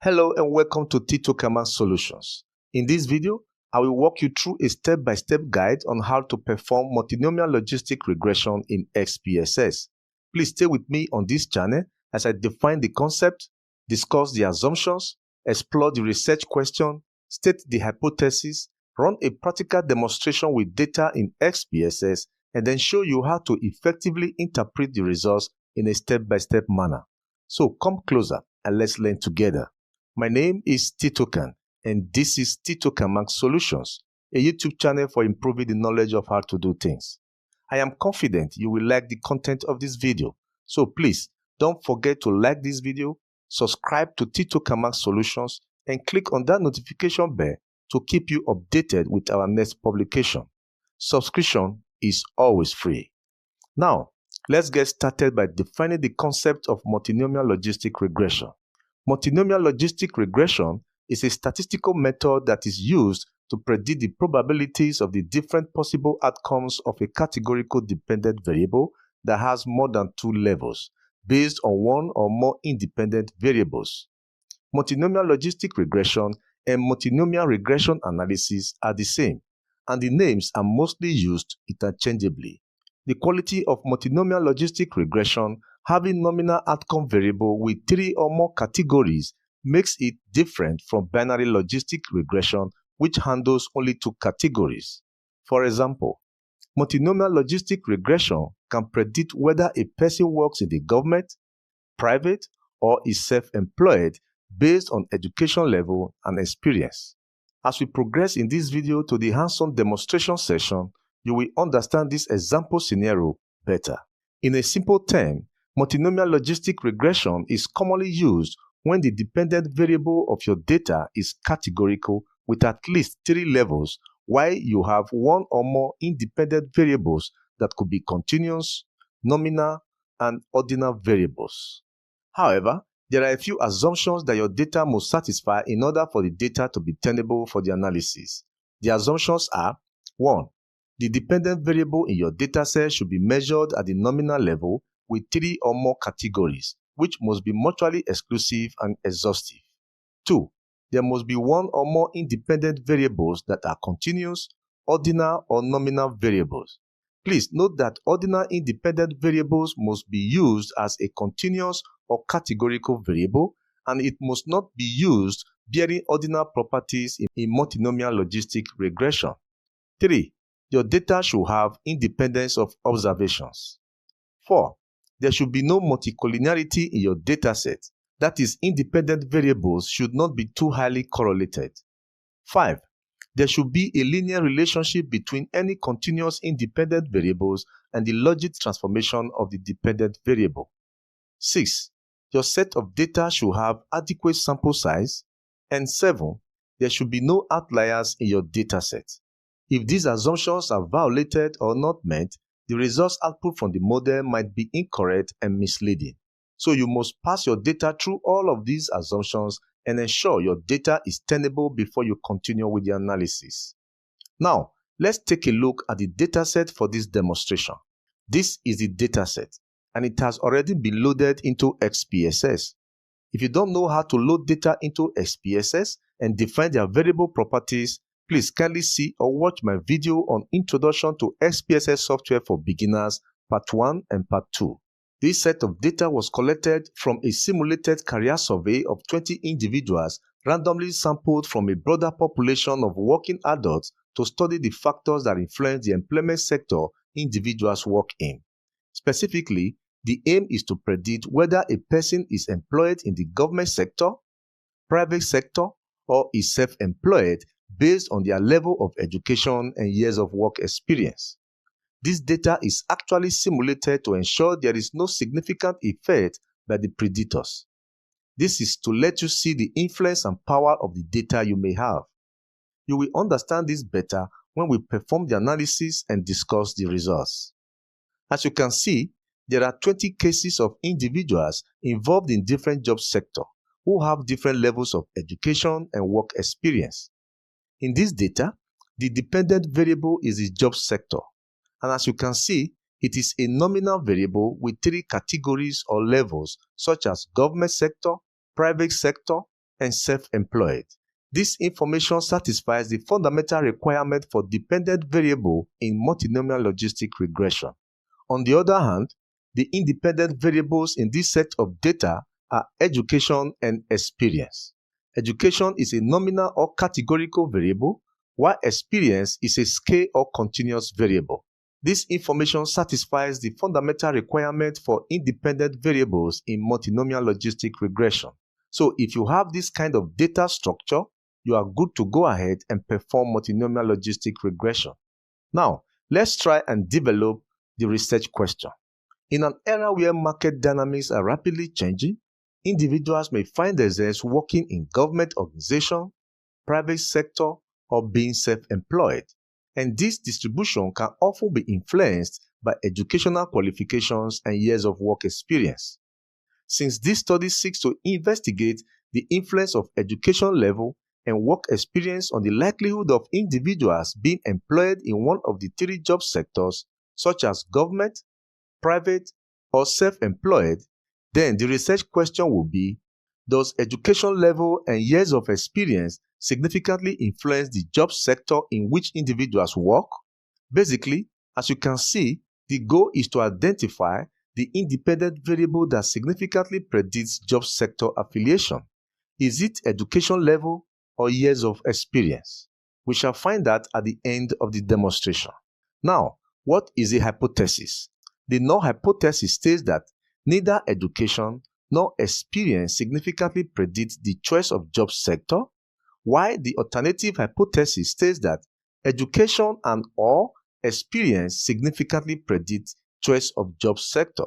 Hello and welcome to Titocan Solutions. In this video, I will walk you through a step-by-step guide on how to perform multinomial logistic regression in SPSS. Please stay with me on this channel as I define the concept, discuss the assumptions, explore the research question, state the hypothesis, run a practical demonstration with data in SPSS, and then show you how to effectively interpret the results in a step-by-step manner. So come closer and let's learn together. My name is Titocan, and this is Titocan Solutions, a YouTube channel for improving the knowledge of how to do things. I am confident you will like the content of this video, so please don't forget to like this video, subscribe to Titocan Solutions, and click on that notification bell to keep you updated with our next publication. Subscription is always free. Now, let's get started by defining the concept of multinomial logistic regression. Multinomial logistic regression is a statistical method that is used to predict the probabilities of the different possible outcomes of a categorical dependent variable that has more than two levels, based on one or more independent variables. Multinomial logistic regression and multinomial regression analysis are the same, and the names are mostly used interchangeably. The quality of multinomial logistic regression having nominal outcome variable with three or more categories makes it different from binary logistic regression, which handles only two categories. For example, multinomial logistic regression can predict whether a person works in the government, private, or is self-employed based on education level and experience. As we progress in this video to the hands-on demonstration session, you will understand this example scenario better. In a simple term, multinomial logistic regression is commonly used when the dependent variable of your data is categorical with at least three levels, while you have one or more independent variables that could be continuous, nominal, and ordinal variables. However, there are a few assumptions that your data must satisfy in order for the data to be tenable for the analysis. The assumptions are: 1. The dependent variable in your dataset should be measured at the nominal level with three or more categories, which must be mutually exclusive and exhaustive. 2. There must be one or more independent variables that are continuous, ordinal, or nominal variables. Please note that ordinal independent variables must be used as a continuous or categorical variable, and it must not be used bearing ordinal properties in multinomial logistic regression. 3. Your data should have independence of observations. 4. There should be no multicollinearity in your dataset. That is, independent variables should not be too highly correlated. 5. There should be a linear relationship between any continuous independent variables and the logic transformation of the dependent variable. 6. Your set of data should have adequate sample size. And 7. There should be no outliers in your dataset. If these assumptions are violated or not met, the results output from the model might be incorrect and misleading. So you must pass your data through all of these assumptions and ensure your data is tenable before you continue with the analysis. Now, let's take a look at the dataset for this demonstration. This is the dataset, and it has already been loaded into SPSS. If you don't know how to load data into SPSS and define their variable properties, please kindly see or watch my video on Introduction to SPSS Software for Beginners, Part 1 and Part 2. This set of data was collected from a simulated career survey of 20 individuals randomly sampled from a broader population of working adults to study the factors that influence the employment sector individuals work in. Specifically, the aim is to predict whether a person is employed in the government sector, private sector, or is self-employed based on their level of education and years of work experience. This data is actually simulated to ensure there is no significant effect by the predictors. This is to let you see the influence and power of the data you may have. You will understand this better when we perform the analysis and discuss the results. As you can see, there are 20 cases of individuals involved in different job sectors who have different levels of education and work experience. In this data, the dependent variable is the job sector, and as you can see, it is a nominal variable with three categories or levels such as government sector, private sector, and self-employed. This information satisfies the fundamental requirement for dependent variable in multinomial logistic regression. On the other hand, the independent variables in this set of data are education and experience. Education is a nominal or categorical variable, while experience is a scale or continuous variable. This information satisfies the fundamental requirement for independent variables in multinomial logistic regression. So if you have this kind of data structure, you are good to go ahead and perform multinomial logistic regression. Now, let's try and develop the research question. In an era where market dynamics are rapidly changing, individuals may find themselves working in government organizations, private sector, or being self-employed. And this distribution can often be influenced by educational qualifications and years of work experience. Since this study seeks to investigate the influence of education level and work experience on the likelihood of individuals being employed in one of the three job sectors, such as government, private, or self-employed, then the research question will be, does education level and years of experience significantly influence the job sector in which individuals work? Basically, as you can see, the goal is to identify the independent variable that significantly predicts job sector affiliation. Is it education level or years of experience? We shall find that at the end of the demonstration. Now, what is a hypothesis? The null hypothesis states that neither education nor experience significantly predicts the choice of job sector, while the alternative hypothesis states that education and/or experience significantly predict choice of job sector.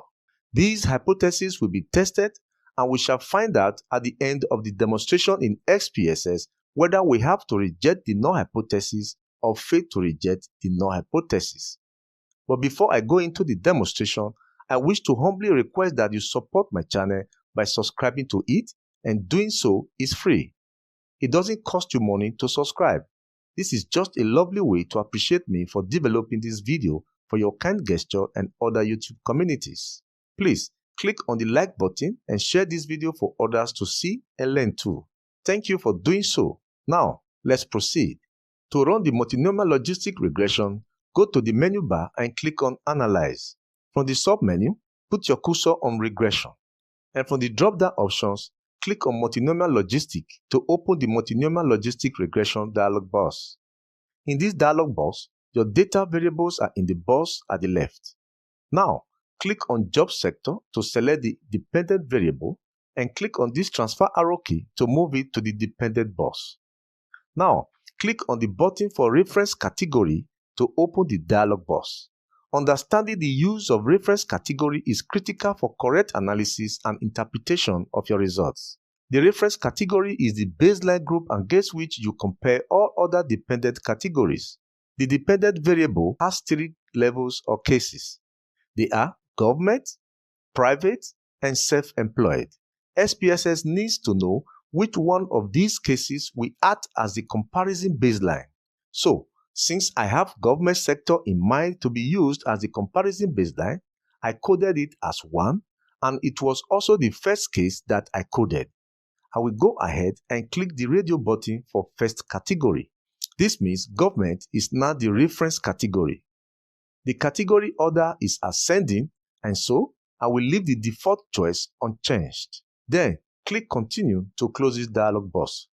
These hypotheses will be tested, and we shall find out at the end of the demonstration in SPSS whether we have to reject the null hypothesis or fail to reject the null hypothesis. But before I go into the demonstration, I wish to humbly request that you support my channel by subscribing to it, and doing so is free. It doesn't cost you money to subscribe. This is just a lovely way to appreciate me for developing this video for your kind gesture and other YouTube communities. Please click on the like button and share this video for others to see and learn too. Thank you for doing so. Now, let's proceed. To run the multinomial logistic regression, go to the menu bar and click on Analyze. From the sub-menu, put your cursor on Regression. And from the drop-down options, click on Multinomial Logistic to open the Multinomial Logistic Regression dialog box. In this dialog box, your data variables are in the box at the left. Now, click on Job Sector to select the dependent variable and click on this transfer arrow key to move it to the dependent box. Now, click on the button for Reference Category to open the dialog box. Understanding the use of reference category is critical for correct analysis and interpretation of your results. The reference category is the baseline group against which you compare all other dependent categories. The dependent variable has three levels or cases. They are government, private, and self-employed. SPSS needs to know which one of these cases will act as the comparison baseline. So, since I have government sector in mind to be used as the comparison baseline, I coded it as 1, and it was also the first case that I coded. I will go ahead and click the radio button for first category. This means government is now the reference category. The category order is ascending, and so I will leave the default choice unchanged. Then click Continue to close this dialog box.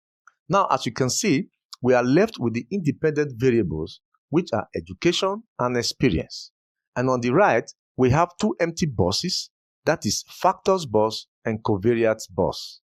Now, as you can see, we are left with the independent variables, which are education and experience. And on the right, we have two empty boxes, that is factors box and covariates box.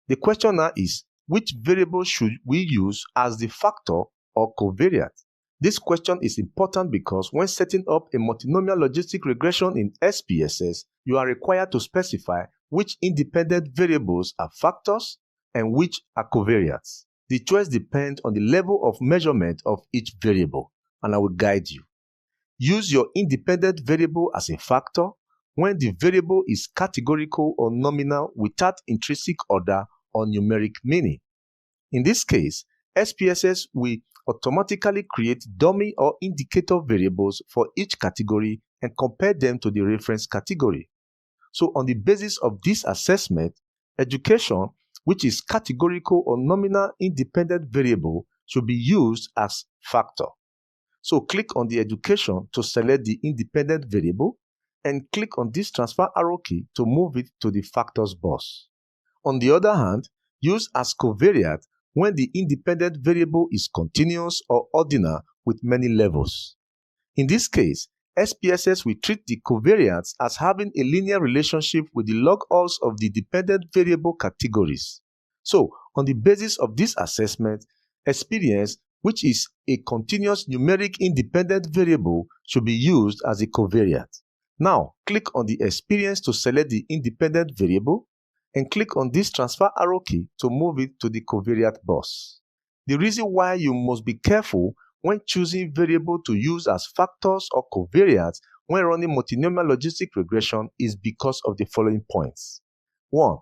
The question now is, which variable should we use as the factor or covariate? This question is important because when setting up a multinomial logistic regression in SPSS, you are required to specify which independent variables are factors and which are covariates. The choice depends on the level of measurement of each variable, and I will guide you. Use your independent variable as a factor when the variable is categorical or nominal without intrinsic order or numeric meaning. In this case, SPSS will automatically create dummy or indicator variables for each category and compare them to the reference category. So on the basis of this assessment, education which is categorical or nominal independent variable, should be used as factor. So click on the education to select the independent variable and click on this transfer arrow key to move it to the factors bus. On the other hand, use as covariate when the independent variable is continuous or ordinal with many levels. In this case, SPSS will treat the covariates as having a linear relationship with the log-halves of the dependent variable categories. So, on the basis of this assessment, experience, which is a continuous numeric independent variable, should be used as a covariate. Now, click on the experience to select the independent variable and click on this transfer arrow key to move it to the covariate bus. The reason why you must be careful when choosing variable to use as factors or covariates when running multinomial logistic regression is because of the following points. 1.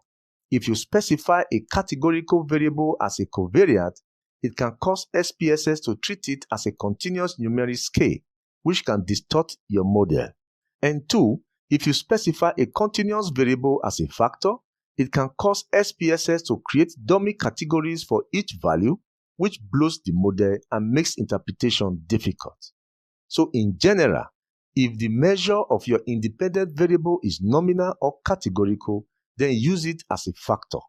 If you specify a categorical variable as a covariate, it can cause SPSS to treat it as a continuous numeric scale, which can distort your model. And 2, if you specify a continuous variable as a factor, it can cause SPSS to create dummy categories for each value, which blows the model and makes interpretation difficult. So in general, if the measure of your independent variable is nominal or categorical, then use it as a factor.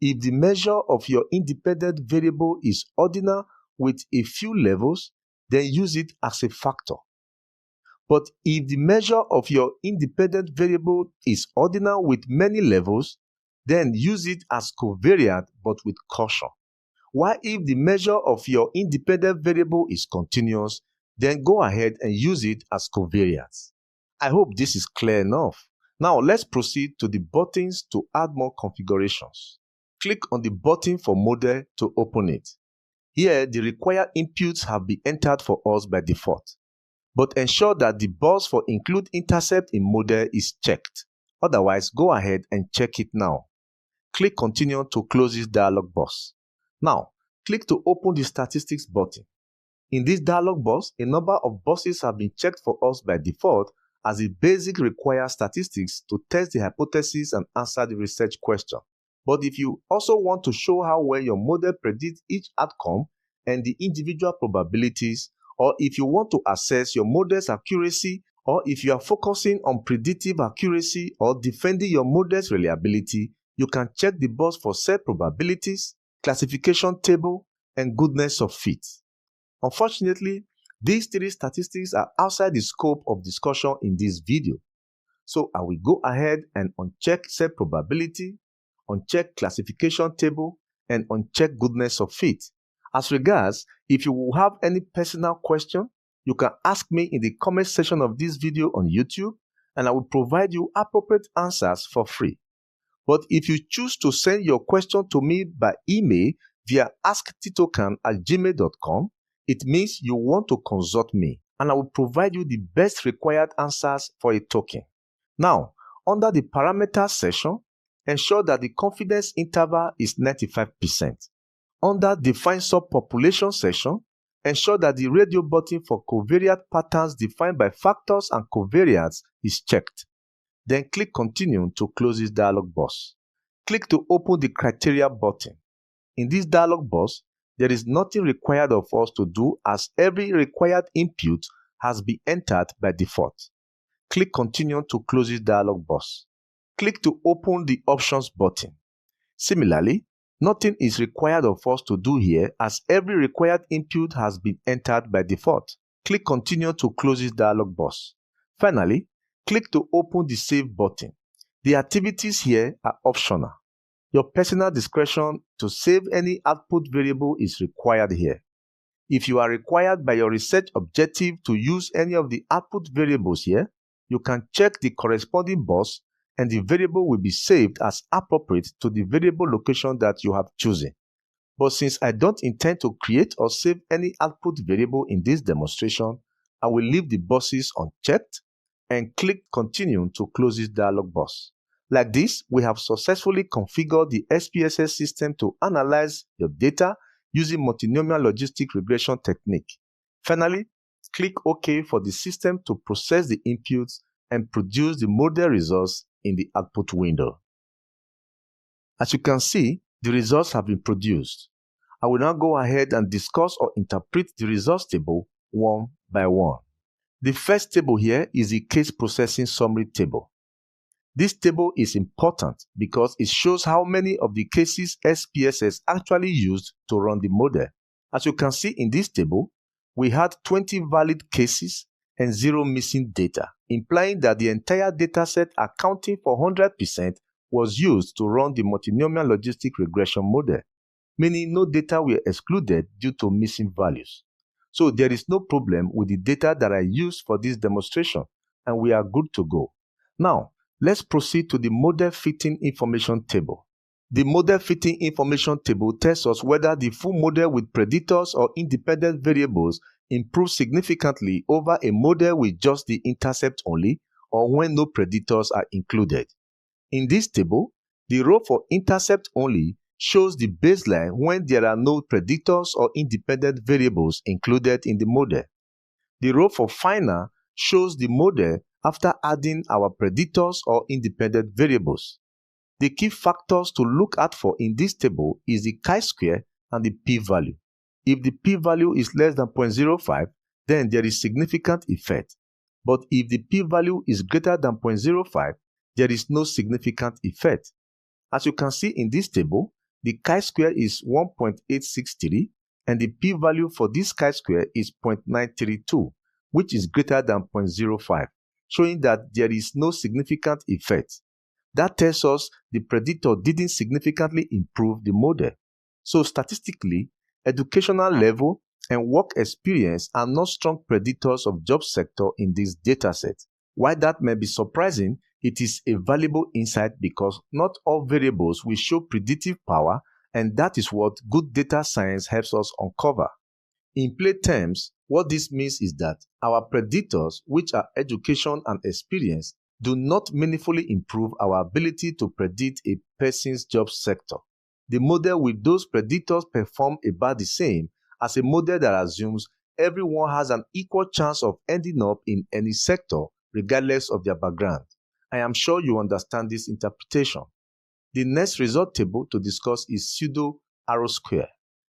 If the measure of your independent variable is ordinal with a few levels, then use it as a factor. But if the measure of your independent variable is ordinal with many levels, then use it as covariate but with caution. While if the measure of your independent variable is continuous, then go ahead and use it as covariate. I hope this is clear enough. Now let's proceed to the buttons to add more configurations. Click on the button for model to open it. Here, the required inputs have been entered for us by default. But ensure that the box for include intercept in model is checked. Otherwise, go ahead and check it now. Click continue to close this dialog box. Now, click to open the statistics button. In this dialog box, a number of boxes have been checked for us by default as the basic required statistics to test the hypothesis and answer the research question. But if you also want to show how well your model predicts each outcome and the individual probabilities, or if you want to assess your model's accuracy, or if you are focusing on predictive accuracy or defending your model's reliability, you can check the box for set probabilities, classification table, and goodness of fit. Unfortunately, these three statistics are outside the scope of discussion in this video. So I will go ahead and uncheck set probability, uncheck classification table, and uncheck goodness of fit. As regards, if you will have any personal question, you can ask me in the comment section of this video on YouTube, and I will provide you appropriate answers for free. But if you choose to send your question to me by email via asktitocan@gmail.com, it means you want to consult me, and I will provide you the best required answers for a token. Now, under the parameters section, ensure that the confidence interval is 95%. Under define subpopulation section, ensure that the radio button for covariate patterns defined by factors and covariates is checked. Then click continue to close this dialog box. Click to open the criteria button. In this dialog box, there is nothing required of us to do as every required input has been entered by default. Click continue to close this dialog box. Click to open the options button. Similarly, nothing is required of us to do here as every required input has been entered by default. Click continue to close this dialog box. Finally, click to open the save button. The activities here are optional. Your personal discretion to save any output variable is required here. If you are required by your research objective to use any of the output variables here, you can check the corresponding box and the variable will be saved as appropriate to the variable location that you have chosen. But since I don't intend to create or save any output variable in this demonstration, I will leave the boxes unchecked and click continue to close this dialog box. Like this, we have successfully configured the SPSS system to analyze your data using multinomial logistic regression technique. Finally, click OK for the system to process the inputs and produce the model results in the output window. As you can see, the results have been produced. I will now go ahead and discuss or interpret the results table one by one. The first table here is the case processing summary table. This table is important because it shows how many of the cases SPSS actually used to run the model. As you can see in this table, we had 20 valid cases and 0 missing data, implying that the entire dataset accounting for 100% was used to run the multinomial logistic regression model, meaning no data were excluded due to missing values. So there is no problem with the data that I used for this demonstration, and we are good to go. Now, let's proceed to the model fitting information table. The model fitting information table tells us whether the full model with predictors or independent variables improves significantly over a model with just the intercept only, or when no predictors are included. In this table, the row for intercept only shows the baseline when there are no predictors or independent variables included in the model. The row for final shows the model after adding our predictors or independent variables. The key factors to look out for in this table is the chi-square and the p-value. If the p-value is less than 0.05, then there is significant effect. But if the p-value is greater than 0.05, there is no significant effect. As you can see in this table, the chi-square is 1.863 and the p-value for this chi-square is 0.932, which is greater than 0.05, showing that there is no significant effect. That tells us the predictor didn't significantly improve the model. So statistically, educational level and work experience are not strong predictors of job sector in this dataset. While that may be surprising, it is a valuable insight because not all variables will show predictive power, and that is what good data science helps us uncover. In plain terms, what this means is that our predictors, which are education and experience, do not meaningfully improve our ability to predict a person's job sector. The model with those predictors perform about the same as a model that assumes everyone has an equal chance of ending up in any sector, regardless of their background. I am sure you understand this interpretation. The next result table to discuss is Pseudo R-Square.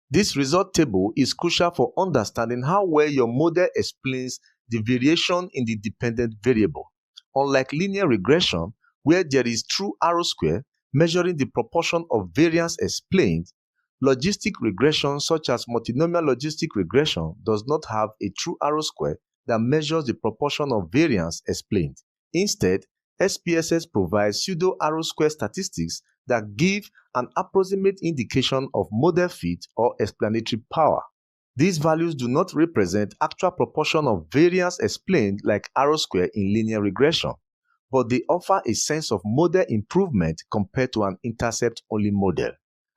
This result table is crucial for understanding how well your model explains the variation in the dependent variable. Unlike linear regression, where there is true R-square measuring the proportion of variance explained, logistic regression such as multinomial logistic regression does not have a true R-square that measures the proportion of variance explained. Instead, SPSS provides pseudo R-square statistics that give an approximate indication of model fit or explanatory power. These values do not represent actual proportion of variance explained like R-square in linear regression, but they offer a sense of model improvement compared to an intercept-only model.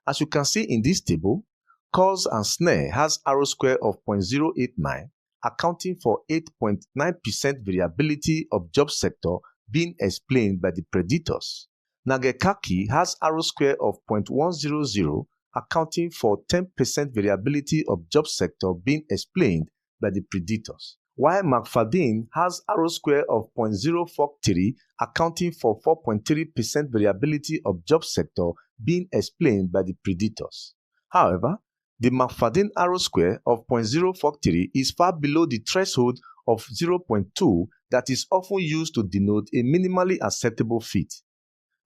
As you can see in this table, cause and snare has R-square of 0.089, accounting for 8.9% variability of job sector being explained by the predictors. Nagekaki has R-square of 0.100, accounting for 10% variability of job sector being explained by the predictors, while McFadden has R-square of 0.043, accounting for 4.3% variability of job sector being explained by the predictors. However, the McFadden R-square of 0.043 is far below the threshold of 0.2 that is often used to denote a minimally acceptable fit.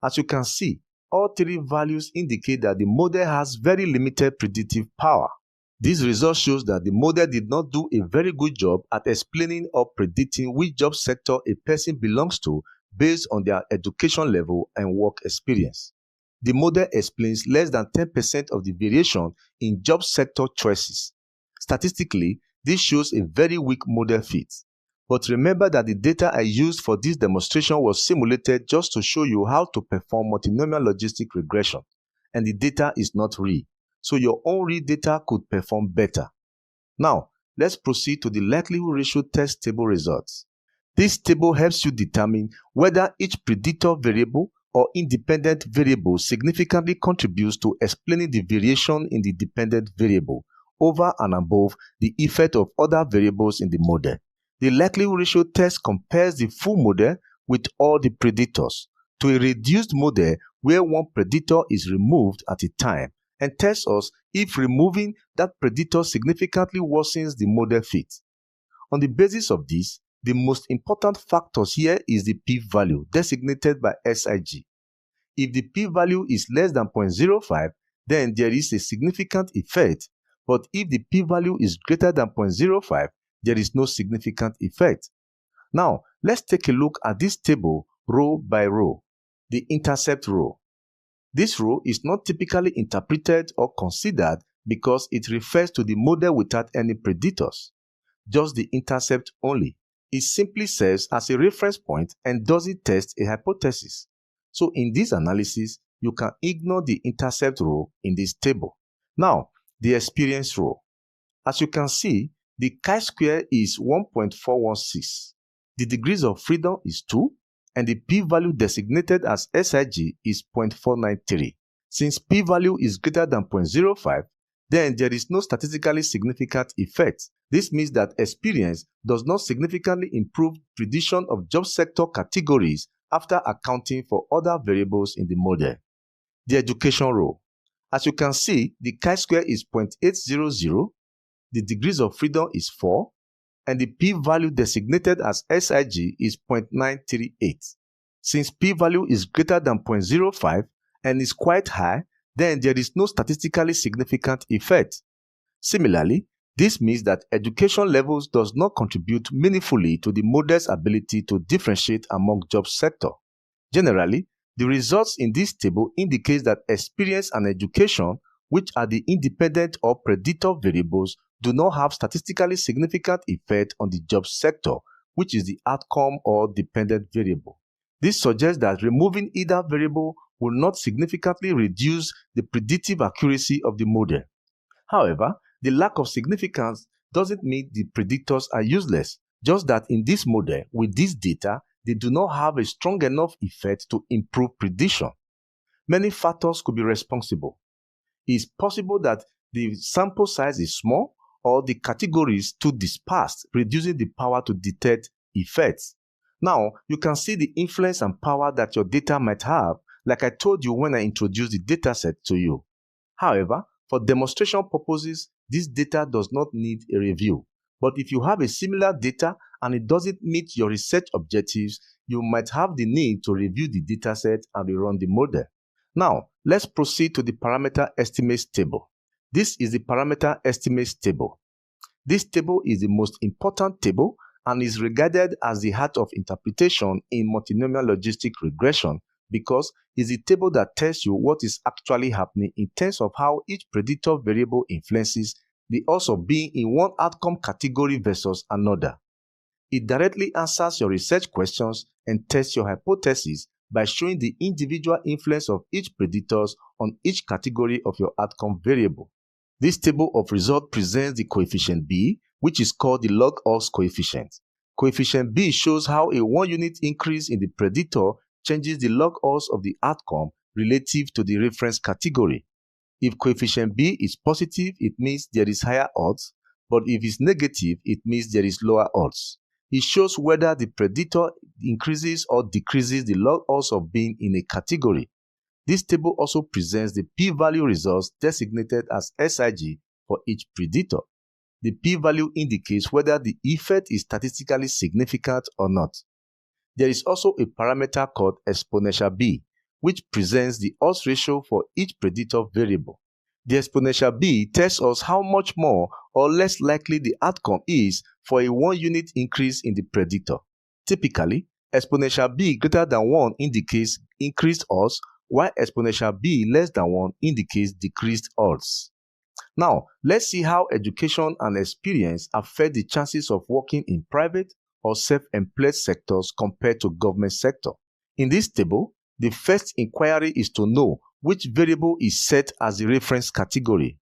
As you can see, all three values indicate that the model has very limited predictive power. This result shows that the model did not do a very good job at explaining or predicting which job sector a person belongs to based on their education level and work experience. The model explains less than 10% of the variation in job sector choices. Statistically, this shows a very weak model fit. But remember that the data I used for this demonstration was simulated just to show you how to perform multinomial logistic regression, and the data is not real, so your own real data could perform better. Now, let's proceed to the likelihood ratio test table results. This table helps you determine whether each predictor variable or independent variable significantly contributes to explaining the variation in the dependent variable over and above the effect of other variables in the model. The likelihood ratio test compares the full model with all the predictors to a reduced model where one predictor is removed at a time and tells us if removing that predictor significantly worsens the model fit. On the basis of this, the most important factors here is the p-value designated by SIG. If the p-value is less than 0.05, then there is a significant effect, but if the p-value is greater than 0.05, there is no significant effect. Now, let's take a look at this table row by row, the intercept row. This row is not typically interpreted or considered because it refers to the model without any predictors, just the intercept only. It simply serves as a reference point and doesn't test a hypothesis. So in this analysis, you can ignore the intercept row in this table. Now, the experience row. As you can see, the chi-square is 1.416. The degrees of freedom is 2, and the p-value designated as SIG is 0.493. Since p-value is greater than 0.05, then there is no statistically significant effect. This means that experience does not significantly improve prediction of job sector categories after accounting for other variables in the model. The education row. As you can see, the chi-square is 0.800, the degrees of freedom is 4, and the p-value designated as SIG is 0.938. Since p-value is greater than 0.05 and is quite high, then there is no statistically significant effect. Similarly, this means that education levels does not contribute meaningfully to the model's ability to differentiate among job sectors. Generally, the results in this table indicate that experience and education, which are the independent or predictor variables, do not have statistically significant effect on the job sector, which is the outcome or dependent variable. This suggests that removing either variable will not significantly reduce the predictive accuracy of the model. However, the lack of significance doesn't mean the predictors are useless, just that in this model, with this data, they do not have a strong enough effect to improve prediction. Many factors could be responsible. It is possible that the sample size is small or the categories too dispersed, reducing the power to detect effects. Now, you can see the influence and power that your data might have, like I told you when I introduced the dataset to you. However, for demonstration purposes, this data does not need a review. But if you have a similar data and it doesn't meet your research objectives, you might have the need to review the dataset and rerun the model. Now, let's proceed to the parameter estimates table. This is the parameter estimates table. This table is the most important table and is regarded as the heart of interpretation in multinomial logistic regression because it's a table that tells you what is actually happening in terms of how each predictor variable influences the odds of being in one outcome category versus another. It directly answers your research questions and tests your hypothesis by showing the individual influence of each predictor on each category of your outcome variable. This table of results presents the coefficient B, which is called the log odds coefficient. Coefficient B shows how a 1 unit increase in the predictor changes the log odds of the outcome relative to the reference category. If coefficient B is positive, it means there is higher odds, but if it's negative, it means there is lower odds. It shows whether the predictor increases or decreases the log odds of being in a category. This table also presents the p-value results designated as SIG for each predictor. The p-value indicates whether the effect is statistically significant or not. There is also a parameter called exponential B, which presents the odds ratio for each predictor variable. The exponential B tells us how much more or less likely the outcome is for a 1 unit increase in the predictor. Typically, exponential B greater than 1 indicates increased odds, while exponential B less than 1 indicates decreased odds. Now, let's see how education and experience affect the chances of working in private or self-employed sectors compared to government sector. In this table, the first inquiry is to know which variable is set as the reference category.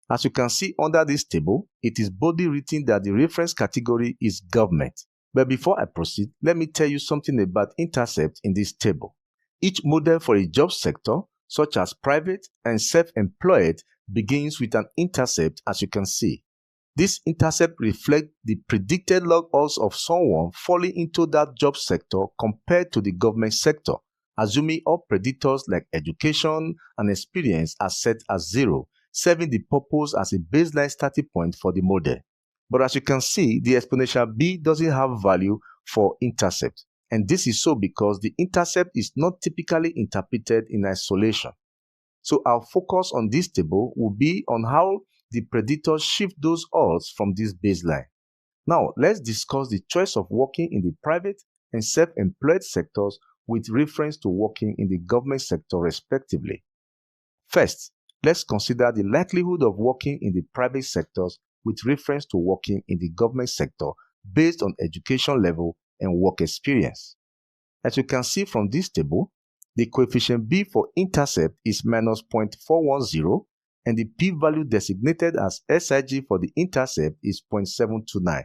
As you can see under this table, it is boldly written that the reference category is government. But before I proceed, let me tell you something about intercept in this table. Each model for a job sector, such as private and self-employed, begins with an intercept, as you can see. This intercept reflects the predicted log odds of someone falling into that job sector compared to the government sector. assuming all predictors like education and experience are set as 0, serving the purpose as a baseline starting point for the model. But as you can see, the exponential b doesn't have value for intercept, and this is so because the intercept is not typically interpreted in isolation. So our focus on this table will be on how the predictors shift those odds from this baseline. Now, let's discuss the choice of working in the private and self-employed sectors with reference to working in the government sector respectively. First, let's consider the likelihood of working in the private sectors with reference to working in the government sector based on education level and work experience. As you can see from this table, the coefficient b for intercept is minus 0.410 and the p-value designated as SIG for the intercept is 0.729.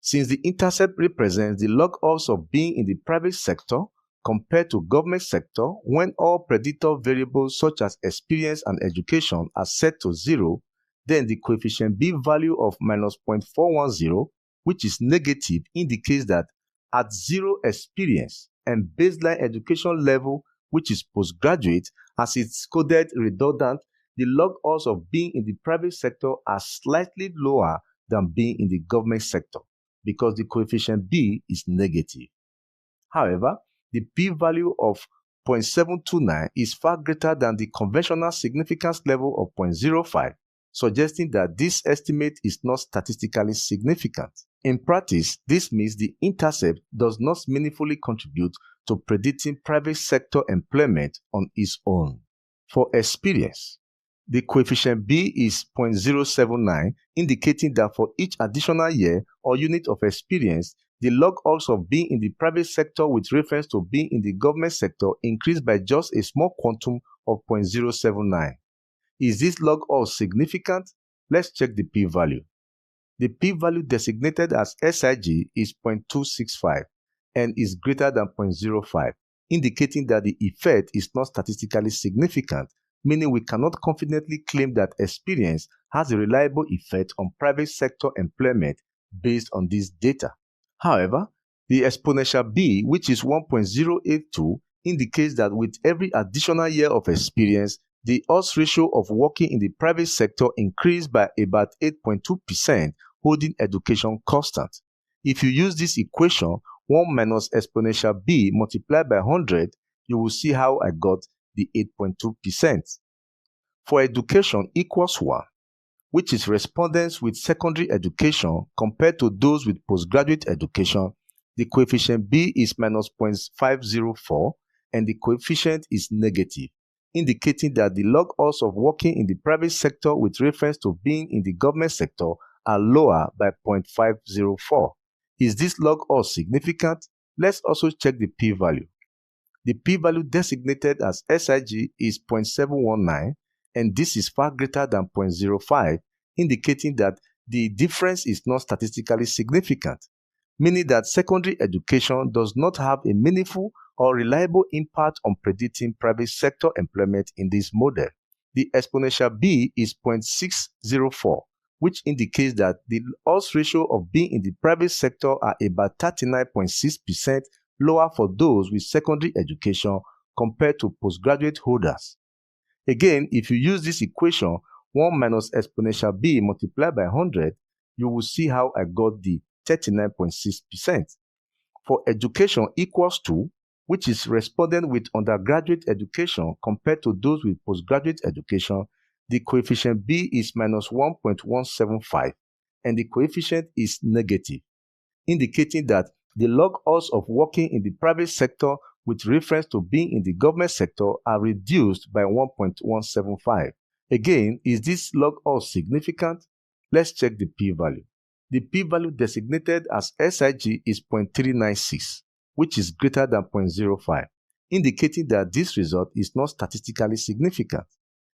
Since the intercept represents the log odds of being in the private sector compared to government sector when all predictor variables such as experience and education are set to 0, then the coefficient b value of minus 0.410, which is negative, indicates that at 0 experience and baseline education level, which is postgraduate, as it's coded redundant, the log odds of being in the private sector are slightly lower than being in the government sector because the coefficient b is negative. However, the p-value of 0.729 is far greater than the conventional significance level of 0.05, suggesting that this estimate is not statistically significant. In practice, this means the intercept does not meaningfully contribute to predicting private sector employment on its own. For experience, the coefficient b is 0.079, indicating that for each additional year or unit of experience, the log odds of being in the private sector with reference to being in the government sector increased by just a small quantum of 0.079. Is this log odds significant? Let's check the p-value. The p-value designated as SIG is 0.265 and is greater than 0.05, indicating that the effect is not statistically significant, meaning we cannot confidently claim that experience has a reliable effect on private sector employment based on this data. However, the exponential b, which is 1.082, indicates that with every additional year of experience, the odds ratio of working in the private sector increased by about 8.2%, holding education constant. If you use this equation, 1 minus exponential b multiplied by 100, you will see how I got the 8.2%. For education equals 1, which is respondents with secondary education compared to those with postgraduate education, the coefficient b is minus 0.504 and the coefficient is negative, indicating that the log odds of working in the private sector with reference to being in the government sector are lower by 0.504. Is this log odds significant? Let's also check the p-value. The p-value designated as SIG is 0.719, and this is far greater than 0.05, indicating that the difference is not statistically significant, meaning that secondary education does not have a meaningful or reliable impact on predicting private sector employment in this model. The exponential b is 0.604, which indicates that the odds ratio of being in the private sector are about 39.6% lower for those with secondary education compared to postgraduate holders. Again, if you use this equation, 1 minus exponential b multiplied by 100, you will see how I got the 39.6%. For education equals 2, which is respondent with undergraduate education compared to those with postgraduate education, the coefficient b is minus 1.175 and the coefficient is negative, indicating that the log odds of working in the private sector with reference to being in the government sector are reduced by 1.175. Again, is this log odds significant? Let's check the p-value. The p-value designated as SIG is 0.396, which is greater than 0.05, indicating that this result is not statistically significant.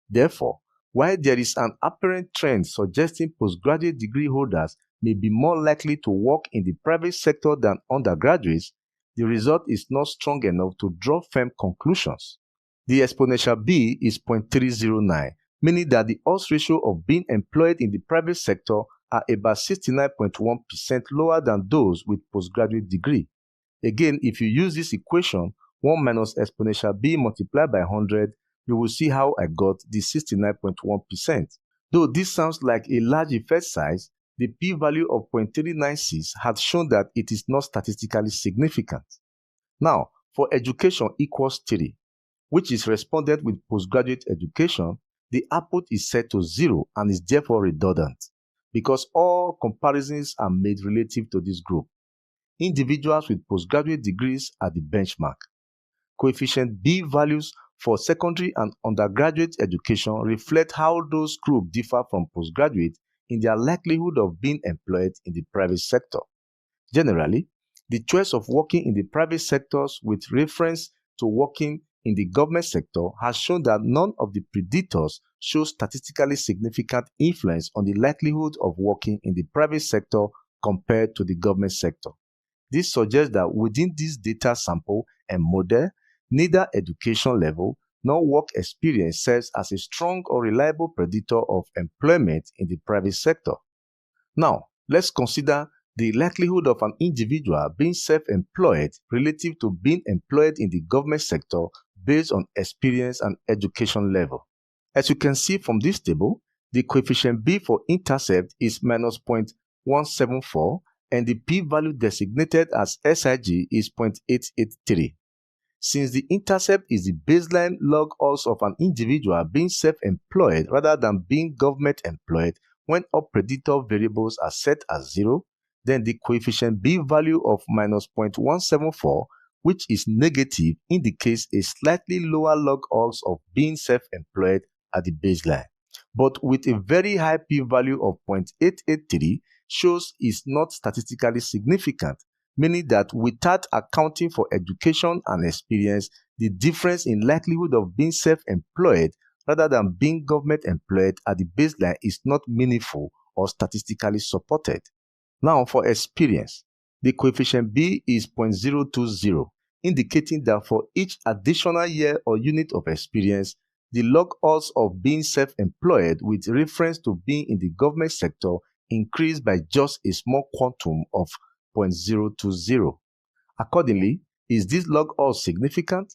Therefore, while there is an apparent trend suggesting postgraduate degree holders may be more likely to work in the private sector than undergraduates, the result is not strong enough to draw firm conclusions. The exponential b is 0.309, meaning that the odds ratio of being employed in the private sector are about 69.1% lower than those with postgraduate degree. Again, if you use this equation, 1 minus exponential b multiplied by 100, you will see how I got the 69.1%. Though this sounds like a large effect size, the p-value of 0.396 had shown that it is not statistically significant. Now, for education equals 3, which is responded with postgraduate education, the output is set to 0 and is therefore redundant, because all comparisons are made relative to this group. Individuals with postgraduate degrees are the benchmark. Coefficient B values for secondary and undergraduate education reflect how those groups differ from postgraduate in their likelihood of being employed in the private sector. Generally, the choice of working in the private sectors with reference to working in the government sector has shown that none of the predictors show statistically significant influence on the likelihood of working in the private sector compared to the government sector. This suggests that within this data sample and model, neither education level nor work experience serves as a strong or reliable predictor of employment in the private sector. Now, let's consider the likelihood of an individual being self-employed relative to being employed in the government sector based on experience and education level. As you can see from this table, the coefficient B for intercept is minus 0.174 and the p-value designated as SIG is 0.883. Since the intercept is the baseline log odds of an individual being self-employed rather than being government employed when all predictor variables are set as 0, then the coefficient B value of minus 0.174, which is negative, indicates a slightly lower log odds of being self-employed at the baseline. But with a very high p-value of 0.883, shows is not statistically significant, meaning that without accounting for education and experience, the difference in likelihood of being self-employed rather than being government employed at the baseline is not meaningful or statistically supported. Now for experience, the coefficient B is 0.020, indicating that for each additional year or unit of experience, the log odds of being self-employed with reference to being in the government sector increased by just a small quantum of 0.020. Accordingly, is this log odds significant?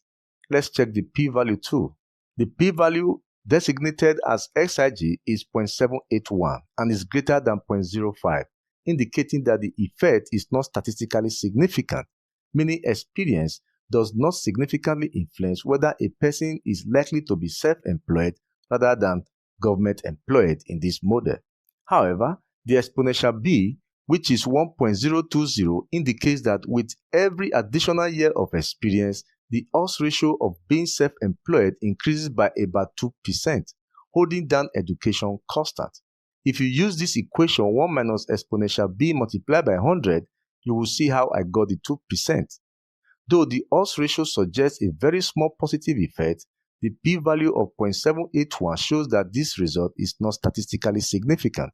Let's check the p-value too. The p-value designated as SIG is 0.781 and is greater than 0.05, indicating that the effect is not statistically significant, meaning experience does not significantly influence whether a person is likely to be self-employed rather than government employed in this model. However, the exponential B, which is 1.020, indicates that with every additional year of experience, the odds ratio of being self-employed increases by about 2%, holding down education constant. If you use this equation 1 minus exponential B multiplied by 100, you will see how I got the 2%. Though the odds ratio suggests a very small positive effect, the p-value of 0.781 shows that this result is not statistically significant.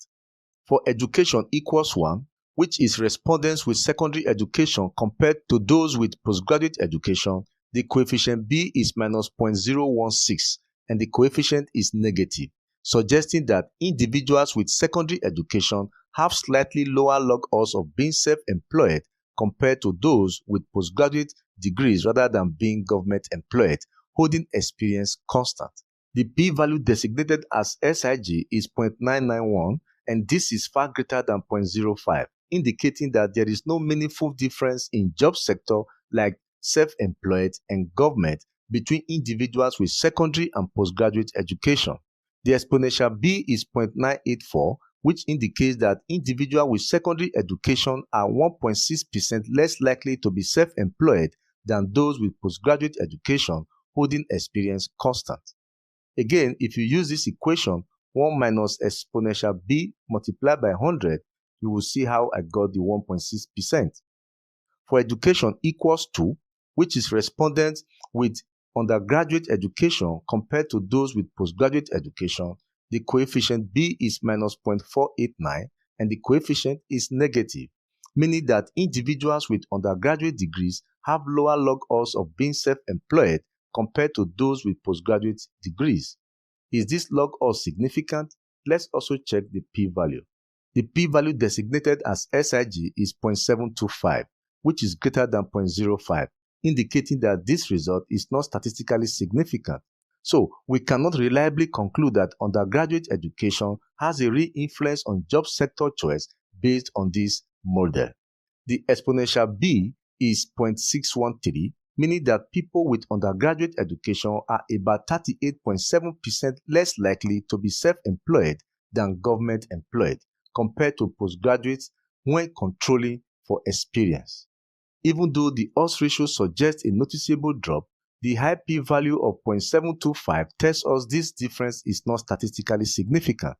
For education equals 1, which is respondents with secondary education compared to those with postgraduate education, the coefficient B is minus 0.016 and the coefficient is negative, suggesting that individuals with secondary education have slightly lower log odds of being self-employed compared to those with postgraduate degrees rather than being government employed, holding experience constant. The p-value designated as SIG is 0.991 and this is far greater than 0.05, indicating that there is no meaningful difference in job sector like self-employed and government between individuals with secondary and postgraduate education. The exponential B is 0.984, which indicates that individuals with secondary education are 1.6% less likely to be self-employed than those with postgraduate education, holding experience constant. Again, if you use this equation, 1 minus exponential B multiplied by 100, you will see how I got the 1.6%. For education equals 2, which is respondents with undergraduate education compared to those with postgraduate education, the coefficient B is minus 0.489 and the coefficient is negative, meaning that individuals with undergraduate degrees have lower log odds of being self-employed compared to those with postgraduate degrees. Is this log odds significant? Let's also check the p-value. The p-value designated as SIG is 0.725, which is greater than 0.05, indicating that this result is not statistically significant. So, we cannot reliably conclude that undergraduate education has a real influence on job sector choice based on this model. The exponential B is 0.613, meaning that people with undergraduate education are about 38.7% less likely to be self-employed than government employed compared to postgraduates when controlling for experience. Even though the odds ratio suggests a noticeable drop, the high p-value of 0.725 tells us this difference is not statistically significant.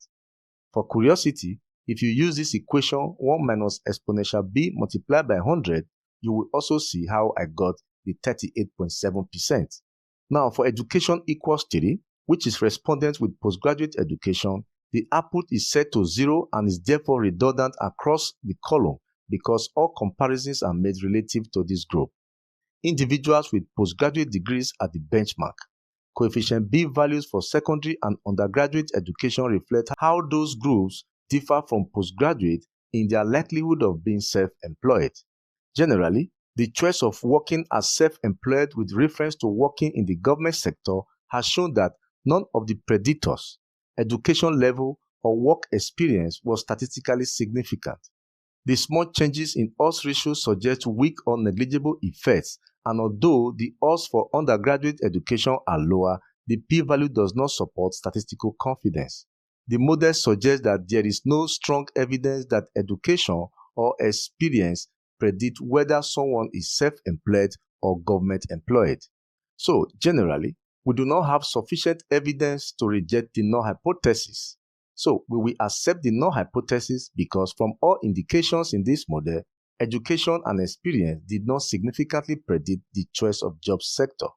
For curiosity, if you use this equation 1 minus exponential b multiplied by 100, you will also see how I got the 38.7%. Now, for education equals 3, which is respondent with postgraduate education, the output is set to 0 and is therefore redundant across the column because all comparisons are made relative to this group. Individuals with postgraduate degrees are the benchmark. Coefficient B values for secondary and undergraduate education reflect how those groups differ from postgraduate in their likelihood of being self-employed. Generally, the choice of working as self-employed with reference to working in the government sector has shown that none of the predictors, education level or work experience, was statistically significant. The small changes in odds ratio suggest weak or negligible effects, and although the odds for undergraduate education are lower, the p-value does not support statistical confidence. The model suggests that there is no strong evidence that education or experience predict whether someone is self-employed or government employed. So, generally, we do not have sufficient evidence to reject the null hypothesis. So, we will accept the null hypothesis because from all indications in this model, education and experience did not significantly predict the choice of job sector.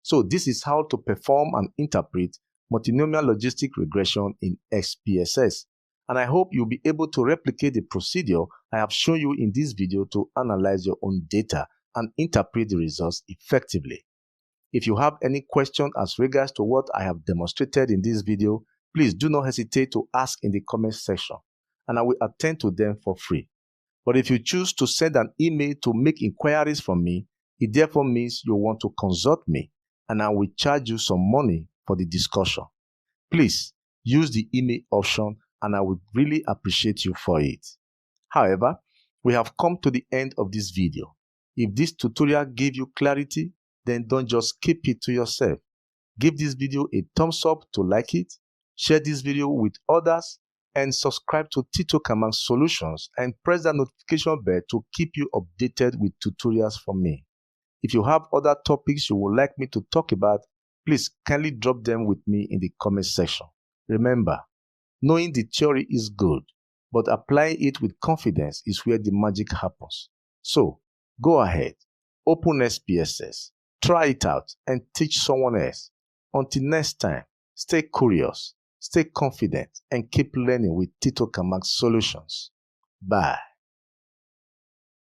So, this is how to perform and interpret multinomial logistic regression in SPSS. And I hope you'll be able to replicate the procedure I have shown you in this video to analyze your own data and interpret the results effectively. If you have any question as regards to what I have demonstrated in this video, please do not hesitate to ask in the comment section, and I will attend to them for free. But if you choose to send an email to make inquiries from me, it therefore means you want to consult me, and I will charge you some money for the discussion. Please use the email option, and I would really appreciate you for it. However, we have come to the end of this video. If this tutorial gave you clarity, then don't just keep it to yourself. Give this video a thumbs up to like it, share this video with others, and subscribe to Titocan Solutions and press the notification bell to keep you updated with tutorials from me. If you have other topics you would like me to talk about, please kindly drop them with me in the comment section. Remember, knowing the theory is good, but applying it with confidence is where the magic happens. So, go ahead, open SPSS, try it out, and teach someone else. Until next time, stay curious, stay confident, and keep learning with Titocan Solutions. Bye.